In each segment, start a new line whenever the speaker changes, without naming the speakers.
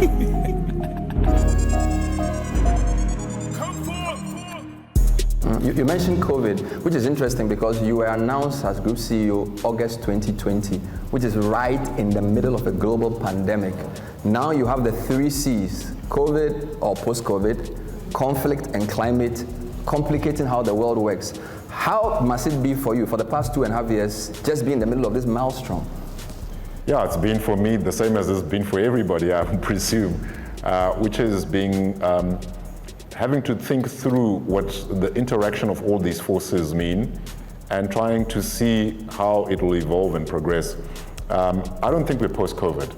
You mentioned COVID, which is interesting because you were announced as Group CEO August 2020, which is right in the middle of a global pandemic. Now you have the 3 C's, COVID or post-COVID, conflict and climate, complicating how the world works. How must it be for you for the past 2.5 years, just being in the middle of this maelstrom?
Yeah, it's been for me the same as it's been for everybody, I would presume, which is having to think through what the interaction of all these forces mean and trying to see how it will evolve and progress. I don't think we're post-COVID.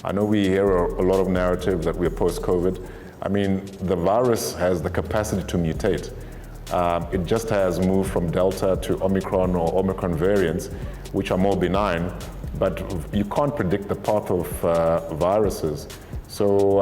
I know we hear a lot of narrative that we're post-COVID. I mean, the virus has the capacity to mutate. It just has moved from Delta to Omicron or Omicron variants, which are more benign, but you can't predict the path of viruses. So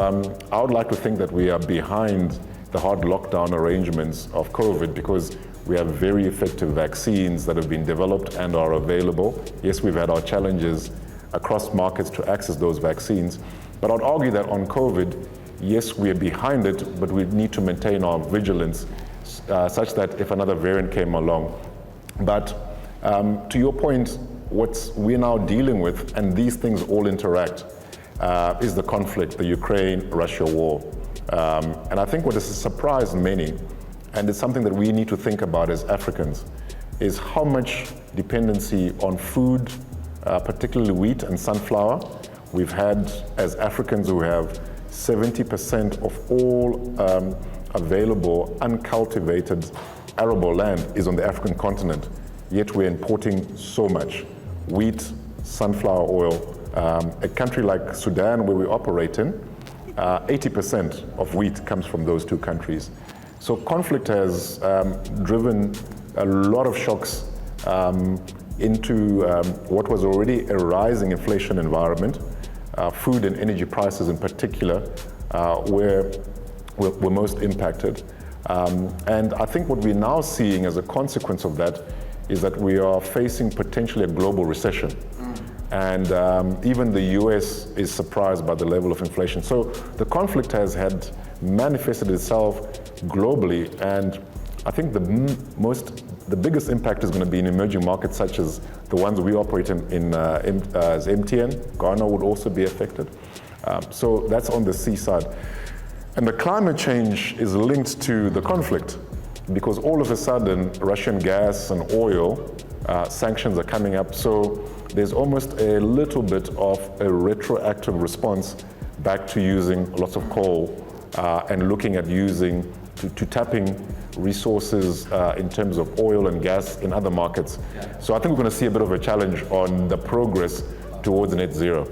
I would like to think that we are behind the hard lockdown arrangements of COVID because we have very effective vaccines that have been developed and are available. Yes, we've had our challenges across markets to access those vaccines, but I'd argue that on COVID, yes, we're behind it, but we need to maintain our vigilance such that if another variant came along. But to your point, what we're now dealing with, and these things all interact, is the conflict, the Ukraine-Russia war. And I think what has surprised many, and it's something that we need to think about as Africans, is how much dependency on food, particularly wheat and sunflower, we've had as Africans who have 70% of all available uncultivated arable land is on the African continent, yet we're importing so much wheat, sunflower oil. A country like Sudan, where we operate in, 80% of wheat comes from those 2 countries. So conflict has driven a lot of shocks into what was already a rising inflation environment. Food and energy prices in particular were most impacted. And I think what we're now seeing as a consequence of that is that we are facing potentially a global recession. And even the US is surprised by the level of inflation. So the conflict has manifested itself globally, and I think the biggest impact is going to be in emerging markets such as the ones we operate in as MTN. Ghana would also be affected. So that's on the C side. And the climate change is linked to the conflict because all of a sudden Russian gas and oil sanctions are coming up. So there's almost a little bit of a retroactive response back to using lots of coal and looking at to tapping resources in terms of oil and gas in other markets. So I think we're going to see a bit of a challenge on the progress towards net zero.